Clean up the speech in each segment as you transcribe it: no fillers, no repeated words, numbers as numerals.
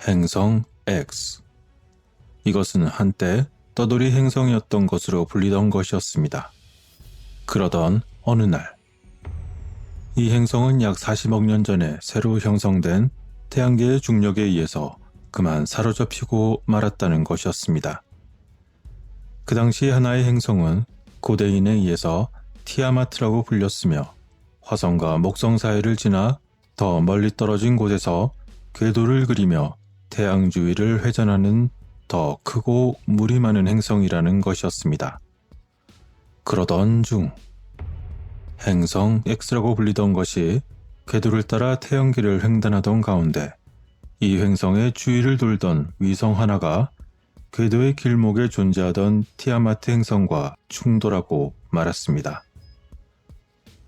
행성 X. 이것은 한때 떠돌이 행성이었던 것으로 불리던 것이었습니다. 그러던 어느 날, 이 행성은 약 40억 년 전에 새로 형성된 태양계의 중력에 의해서 그만 사로잡히고 말았다는 것이었습니다. 그 당시 하나의 행성은 고대인에 의해서 티아마트라고 불렸으며, 화성과 목성 사이를 지나 더 멀리 떨어진 곳에서 궤도를 그리며 태양 주위를 회전하는 더 크고 물이 많은 행성이라는 것이었습니다. 그러던 중, 행성 X라고 불리던 것이 궤도를 따라 태양계를 횡단하던 가운데 이 행성의 주위를 돌던 위성 하나가 궤도의 길목에 존재하던 티아마트 행성과 충돌하고 말았습니다.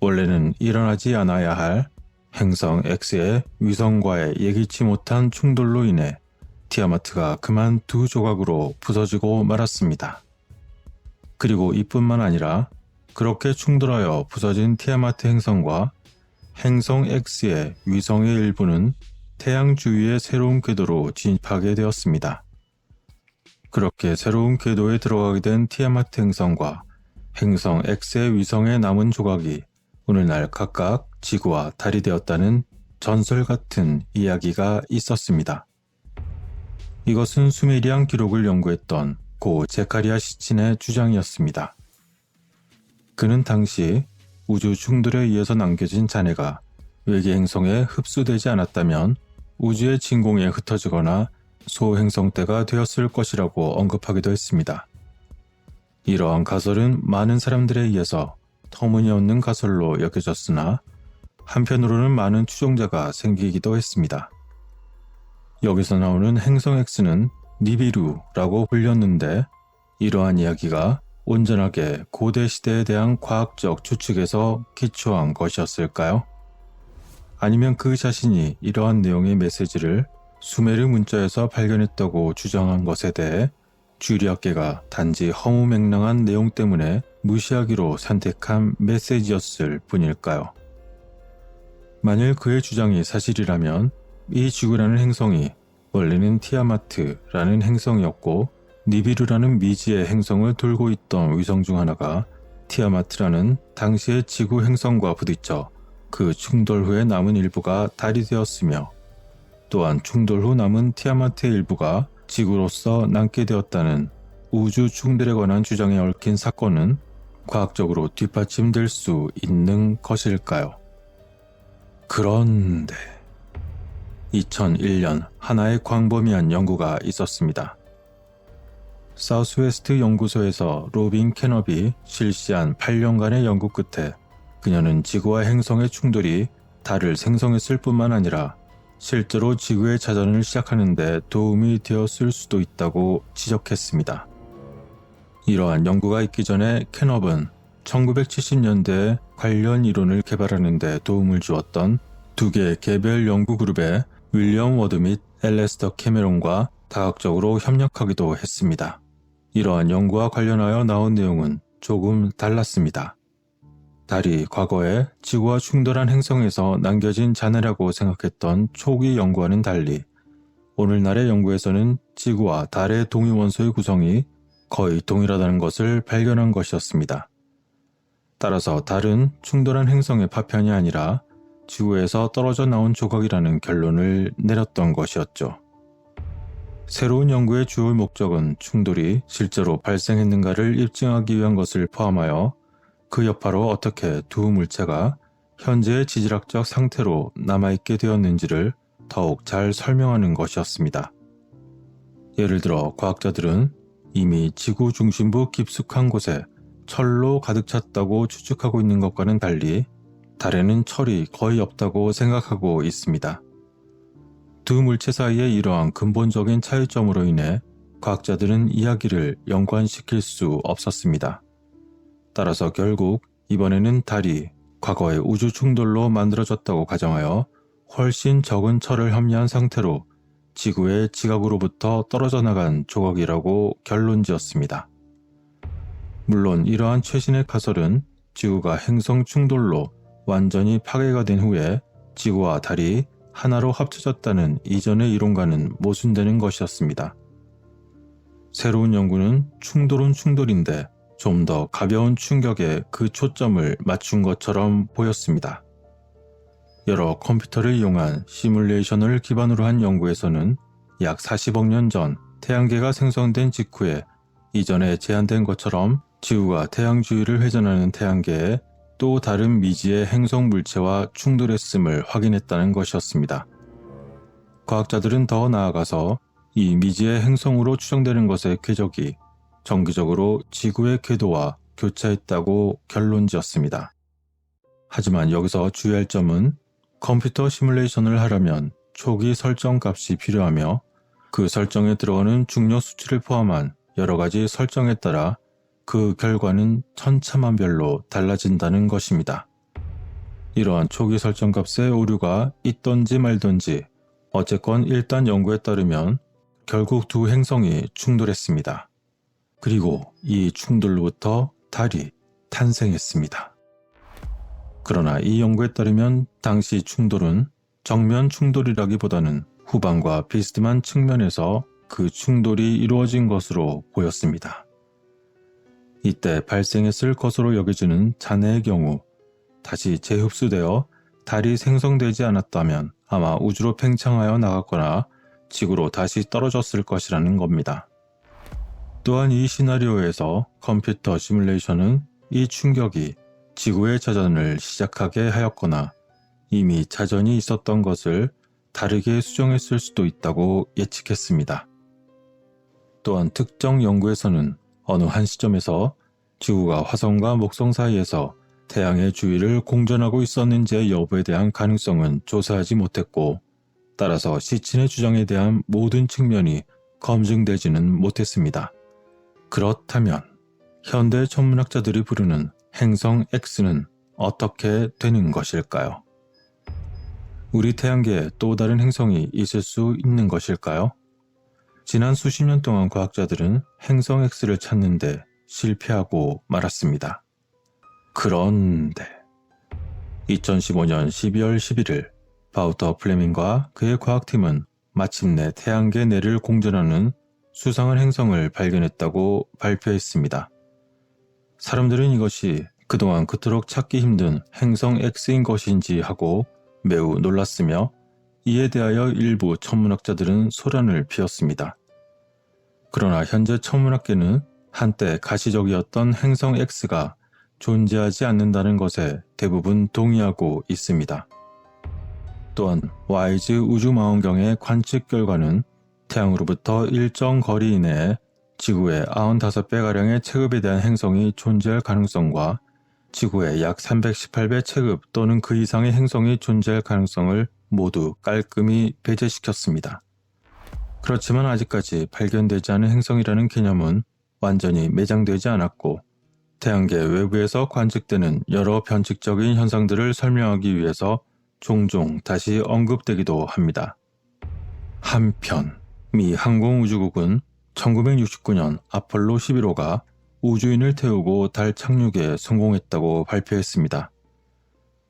원래는 일어나지 않아야 할 행성 X의 위성과의 예기치 못한 충돌로 인해 티아마트가 그만 두 조각으로 부서지고 말았습니다. 그리고 이뿐만 아니라 그렇게 충돌하여 부서진 티아마트 행성과 행성 X의 위성의 일부는 태양 주위의 새로운 궤도로 진입하게 되었습니다. 그렇게 새로운 궤도에 들어가게 된 티아마트 행성과 행성 X의 위성에 남은 조각이 오늘날 각각 지구와 달이 되었다는 전설 같은 이야기가 있었습니다. 이것은 수메리안 기록을 연구했던 고 제카리아 시친의 주장이었습니다. 그는 당시 우주 충돌에 의해서 남겨진 잔해가 외계 행성에 흡수되지 않았다면 우주의 진공에 흩어지거나 소행성대가 되었을 것이라고 언급하기도 했습니다. 이러한 가설은 많은 사람들에 의해서 터무니없는 가설로 여겨졌으나 한편으로는 많은 추종자가 생기기도 했습니다. 여기서 나오는 행성 X는 니비루라고 불렸는데, 이러한 이야기가 온전하게 고대 시대에 대한 과학적 추측에서 기초한 것이었을까요? 아니면 그 자신이 이러한 내용의 메시지를 수메르 문자에서 발견했다고 주장한 것에 대해 주리학계가 단지 허무맹랑한 내용 때문에 무시하기로 선택한 메시지였을 뿐일까요? 만일 그의 주장이 사실이라면 이 지구라는 행성이 원래는 티아마트라는 행성이었고, 니비루라는 미지의 행성을 돌고 있던 위성 중 하나가 티아마트라는 당시의 지구 행성과 부딪혀 그 충돌 후에 남은 일부가 달이 되었으며, 또한 충돌 후 남은 티아마트의 일부가 지구로서 남게 되었다는 우주 충돌에 관한 주장에 얽힌 사건은 과학적으로 뒷받침될 수 있는 것일까요? 그런데 2001년 하나의 광범위한 연구가 있었습니다. 사우스웨스트 연구소에서 로빈 캐너비 실시한 8년간의 연구 끝에 그녀는 지구와 행성의 충돌이 달을 생성했을 뿐만 아니라 실제로 지구의 자전을 시작하는 데 도움이 되었을 수도 있다고 지적했습니다. 이러한 연구가 있기 전에 캐너브는 1970년대에 관련 이론을 개발하는 데 도움을 주었던 두 개의 개별 연구 그룹의 윌리엄 워드 및 엘레스터 캐메론과 다각적으로 협력하기도 했습니다. 이러한 연구와 관련하여 나온 내용은 조금 달랐습니다. 달이 과거에 지구와 충돌한 행성에서 남겨진 잔해라고 생각했던 초기 연구와는 달리 오늘날의 연구에서는 지구와 달의 동위원소의 구성이 거의 동일하다는 것을 발견한 것이었습니다. 따라서 달은 충돌한 행성의 파편이 아니라 지구에서 떨어져 나온 조각이라는 결론을 내렸던 것이었죠. 새로운 연구의 주요 목적은 충돌이 실제로 발생했는가를 입증하기 위한 것을 포함하여 그 여파로 어떻게 두 물체가 현재의 지질학적 상태로 남아있게 되었는지를 더욱 잘 설명하는 것이었습니다. 예를 들어 과학자들은 이미 지구 중심부 깊숙한 곳에 철로 가득 찼다고 추측하고 있는 것과는 달리 달에는 철이 거의 없다고 생각하고 있습니다. 두 물체 사이의 이러한 근본적인 차이점으로 인해 과학자들은 이야기를 연관시킬 수 없었습니다. 따라서 결국 이번에는 달이 과거의 우주 충돌로 만들어졌다고 가정하여 훨씬 적은 철을 함유한 상태로 지구의 지각으로부터 떨어져 나간 조각이라고 결론지었습니다. 물론 이러한 최신의 가설은 지구가 행성 충돌로 완전히 파괴가 된 후에 지구와 달이 하나로 합쳐졌다는 이전의 이론과는 모순되는 것이었습니다. 새로운 연구는 충돌은 충돌인데 좀 더 가벼운 충격에 그 초점을 맞춘 것처럼 보였습니다. 여러 컴퓨터를 이용한 시뮬레이션을 기반으로 한 연구에서는 약 40억 년 전 태양계가 생성된 직후에 이전에 제안된 것처럼 지구가 태양 주위를 회전하는 태양계에 또 다른 미지의 행성 물체와 충돌했음을 확인했다는 것이었습니다. 과학자들은 더 나아가서 이 미지의 행성으로 추정되는 것의 궤적이 정기적으로 지구의 궤도와 교차했다고 결론지었습니다. 하지만 여기서 주의할 점은 컴퓨터 시뮬레이션을 하려면 초기 설정 값이 필요하며 그 설정에 들어가는 중력 수치를 포함한 여러 가지 설정에 따라 그 결과는 천차만별로 달라진다는 것입니다. 이러한 초기 설정 값의 오류가 있던지 말던지 어쨌건 일단 연구에 따르면 결국 두 행성이 충돌했습니다. 그리고 이 충돌로부터 달이 탄생했습니다. 그러나 이 연구에 따르면 당시 충돌은 정면 충돌이라기보다는 후방과 비스듬한 측면에서 그 충돌이 이루어진 것으로 보였습니다. 이때 발생했을 것으로 여겨지는 잔해의 경우 다시 재흡수되어 달이 생성되지 않았다면 아마 우주로 팽창하여 나갔거나 지구로 다시 떨어졌을 것이라는 겁니다. 또한 이 시나리오에서 컴퓨터 시뮬레이션은 이 충격이 지구의 자전을 시작하게 하였거나 이미 자전이 있었던 것을 다르게 수정했을 수도 있다고 예측했습니다. 또한 특정 연구에서는 어느 한 시점에서 지구가 화성과 목성 사이에서 태양의 주위를 공전하고 있었는지의 여부에 대한 가능성은 조사하지 못했고, 따라서 시친의 주장에 대한 모든 측면이 검증되지는 못했습니다. 그렇다면 현대 천문학자들이 부르는 행성 X는 어떻게 되는 것일까요? 우리 태양계에 또 다른 행성이 있을 수 있는 것일까요? 지난 수십 년 동안 과학자들은 행성 X를 찾는데 실패하고 말았습니다. 그런데 2015년 12월 11일 바우터 플레밍과 그의 과학팀은 마침내 태양계 내를 공전하는 수상한 행성을 발견했다고 발표했습니다. 사람들은 이것이 그동안 그토록 찾기 힘든 행성 X인 것인지 하고 매우 놀랐으며 이에 대하여 일부 천문학자들은 소란을 피웠습니다. 그러나 현재 천문학계는 한때 가시적이었던 행성 X가 존재하지 않는다는 것에 대부분 동의하고 있습니다. 또한 와이즈 우주망원경의 관측 결과는 태양으로부터 일정 거리 이내에 지구의 95배가량의 체급에 대한 행성이 존재할 가능성과 지구의 약 318배 체급 또는 그 이상의 행성이 존재할 가능성을 모두 깔끔히 배제시켰습니다. 그렇지만 아직까지 발견되지 않은 행성이라는 개념은 완전히 매장되지 않았고, 태양계 외부에서 관측되는 여러 변칙적인 현상들을 설명하기 위해서 종종 다시 언급되기도 합니다. 한편 미 항공우주국은 1969년 아폴로 11호가 우주인을 태우고 달 착륙에 성공했다고 발표했습니다.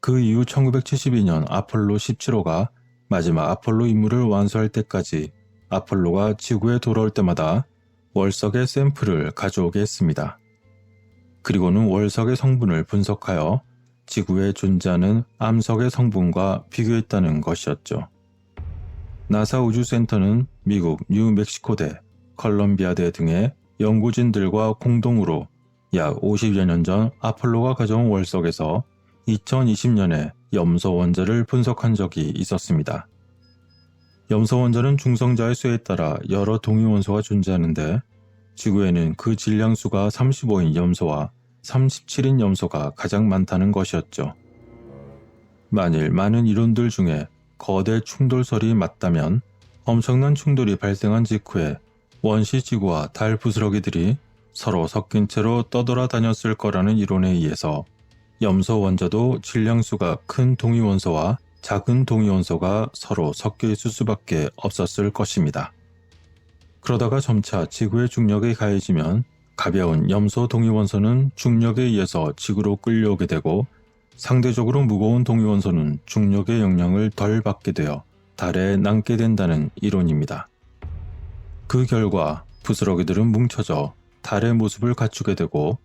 그 이후 1972년 아폴로 17호가 마지막 아폴로 임무를 완수할 때까지 아폴로가 지구에 돌아올 때마다 월석의 샘플을 가져오게 했습니다. 그리고는 월석의 성분을 분석하여 지구에 존재하는 암석의 성분과 비교했다는 것이었죠. 나사 우주센터는 미국 뉴멕시코대, 컬럼비아대 등의 연구진들과 공동으로 약 50여 년 전 아폴로가 가져온 월석에서 2020년에 염소 원자를 분석한 적이 있었습니다. 염소 원자는 중성자의 수에 따라 여러 동위원소가 존재하는데 지구에는 그 질량수가 35인 염소와 37인 염소가 가장 많다는 것이었죠. 만일 많은 이론들 중에 거대 충돌설이 맞다면 엄청난 충돌이 발생한 직후에 원시 지구와 달 부스러기들이 서로 섞인 채로 떠돌아다녔을 거라는 이론에 의해서 염소 원자도 질량수가 큰 동위원소와 작은 동위원소가 서로 섞여 있을 수밖에 없었을 것입니다. 그러다가 점차 지구의 중력이 가해지면 가벼운 염소 동위원소는 중력에 의해서 지구로 끌려오게 되고 상대적으로 무거운 동위원소는 중력의 영향을 덜 받게 되어 달에 남게 된다는 이론입니다. 그 결과 부스러기들은 뭉쳐져 달의 모습을 갖추게 되고,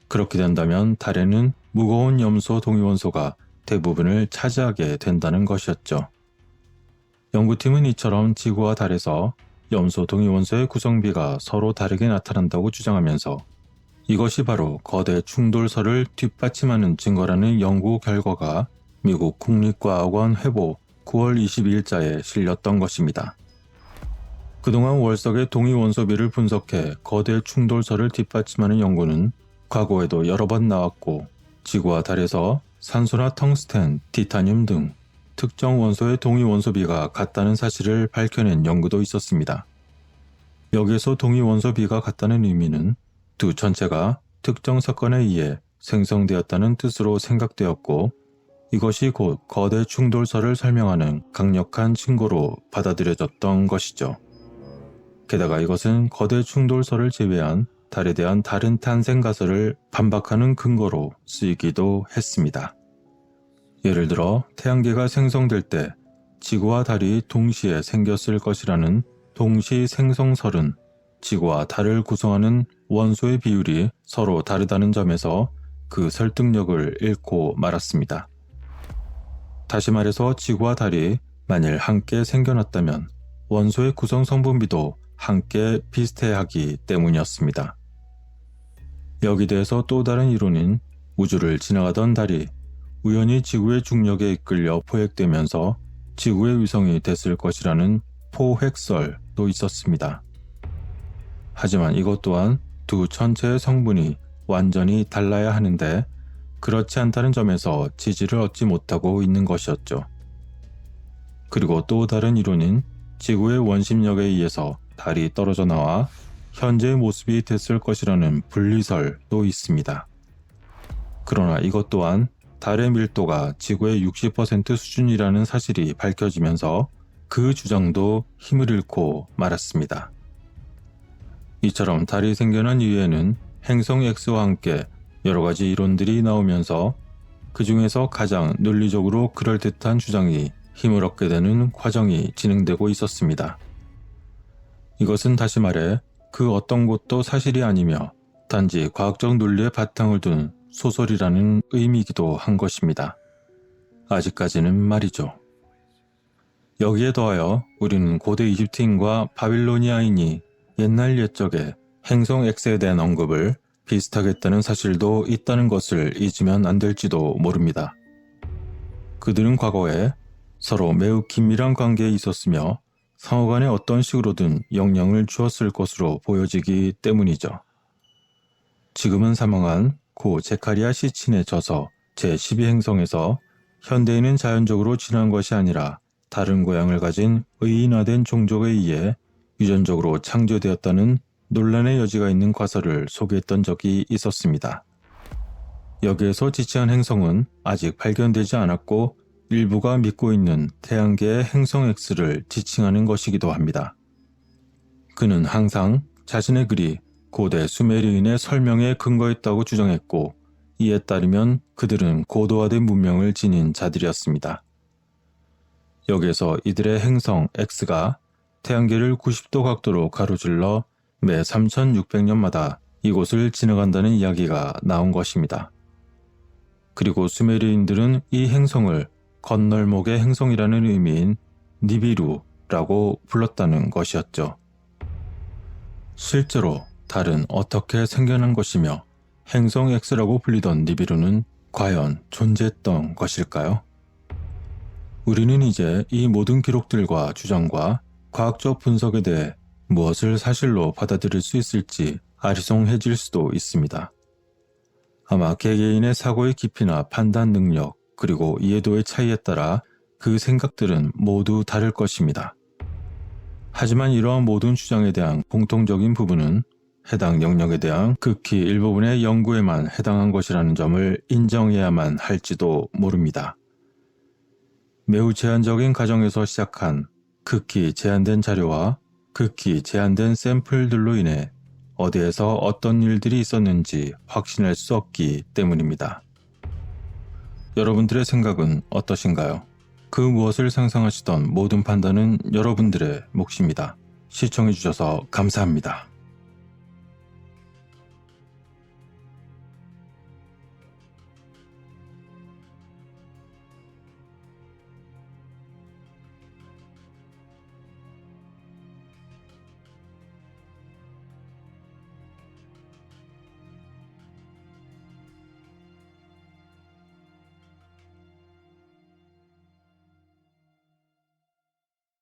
그렇게 된다면 달에는 무거운 염소 동위원소가 대부분을 차지하게 된다는 것이었죠. 연구팀은 이처럼 지구와 달에서 염소 동위원소의 구성비가 서로 다르게 나타난다고 주장하면서 이것이 바로 거대 충돌설을 뒷받침하는 증거라는 연구 결과가 미국 국립과학원 회보 9월 22일자에 실렸던 것입니다. 그동안 월석의 동위원소비를 분석해 거대 충돌설을 뒷받침하는 연구는 과거에도 여러 번 나왔고, 지구와 달에서 산소나 텅스텐, 티타늄 등 특정 원소의 동위원소비가 같다는 사실을 밝혀낸 연구도 있었습니다. 여기에서 동위원소비가 같다는 의미는 두 천체가 특정 사건에 의해 생성되었다는 뜻으로 생각되었고, 이것이 곧 거대 충돌설을 설명하는 강력한 증거로 받아들여졌던 것이죠. 게다가 이것은 거대 충돌설을 제외한 달에 대한 다른 탄생 가설을 반박하는 근거로 쓰이기도 했습니다. 예를 들어 태양계가 생성될 때 지구와 달이 동시에 생겼을 것이라는 동시 생성설은 지구와 달을 구성하는 원소의 비율이 서로 다르다는 점에서 그 설득력을 잃고 말았습니다. 다시 말해서 지구와 달이 만일 함께 생겨났다면 원소의 구성 성분비도 함께 비슷해야 하기 때문이었습니다. 여기 대해서 또 다른 이론인 우주를 지나가던 달이 우연히 지구의 중력에 이끌려 포획되면서 지구의 위성이 됐을 것이라는 포획설도 있었습니다. 하지만 이것 또한 두 천체의 성분이 완전히 달라야 하는데 그렇지 않다는 점에서 지지를 얻지 못하고 있는 것이었죠. 그리고 또 다른 이론인 지구의 원심력에 의해서 달이 떨어져 나와 현재의 모습이 됐을 것이라는 분리설도 있습니다. 그러나 이것 또한 달의 밀도가 지구의 60% 수준이라는 사실이 밝혀지면서 그 주장도 힘을 잃고 말았습니다. 이처럼 달이 생겨난 이후에는 행성 X와 함께 여러 가지 이론들이 나오면서 그 중에서 가장 논리적으로 그럴듯한 주장이 힘을 얻게 되는 과정이 진행되고 있었습니다. 이것은 다시 말해 그 어떤 것도 사실이 아니며 단지 과학적 논리의 바탕을 둔 소설이라는 의미이기도 한 것입니다. 아직까지는 말이죠. 여기에 더하여 우리는 고대 이집트인과 바빌로니아인이 옛날 옛적에 행성 X에 대한 언급을 비슷하게 했다는 사실도 있다는 것을 잊으면 안 될지도 모릅니다. 그들은 과거에 서로 매우 긴밀한 관계에 있었으며 상호 간에 어떤 식으로든 영향을 주었을 것으로 보여지기 때문이죠. 지금은 사망한 고 제카리아 시친의 저서 제12행성에서 현대인은 자연적으로 진화한 것이 아니라 다른 고향을 가진 의인화된 종족에 의해 유전적으로 창조되었다는 논란의 여지가 있는 과설을 소개했던 적이 있었습니다. 여기에서 지칭한 행성은 아직 발견되지 않았고 일부가 믿고 있는 태양계의 행성 X를 지칭하는 것이기도 합니다. 그는 항상 자신의 글이 고대 수메르인의 설명에 근거했다고 주장했고, 이에 따르면 그들은 고도화된 문명을 지닌 자들이었습니다. 여기에서 이들의 행성 X가 태양계를 90도 각도로 가로질러 매 3600년마다 이곳을 지나간다는 이야기가 나온 것입니다. 그리고 수메르인들은 이 행성을 건널목의 행성이라는 의미인 니비루라고 불렀다는 것이었죠. 실제로 달은 어떻게 생겨난 것이며 행성 X라고 불리던 니비루는 과연 존재했던 것일까요? 우리는 이제 이 모든 기록들과 주장과 과학적 분석에 대해 무엇을 사실로 받아들일 수 있을지 아리송해질 수도 있습니다. 아마 개개인의 사고의 깊이나 판단 능력, 그리고 이해도의 차이에 따라 그 생각들은 모두 다를 것입니다. 하지만 이러한 모든 주장에 대한 공통적인 부분은 해당 영역에 대한 극히 일부분의 연구에만 해당한 것이라는 점을 인정해야만 할지도 모릅니다. 매우 제한적인 과정에서 시작한 극히 제한된 자료와 극히 제한된 샘플들로 인해 어디에서 어떤 일들이 있었는지 확신할 수 없기 때문입니다. 여러분들의 생각은 어떠신가요? 그 무엇을 상상하시던 모든 판단은 여러분들의 몫입니다. 시청해주셔서 감사합니다.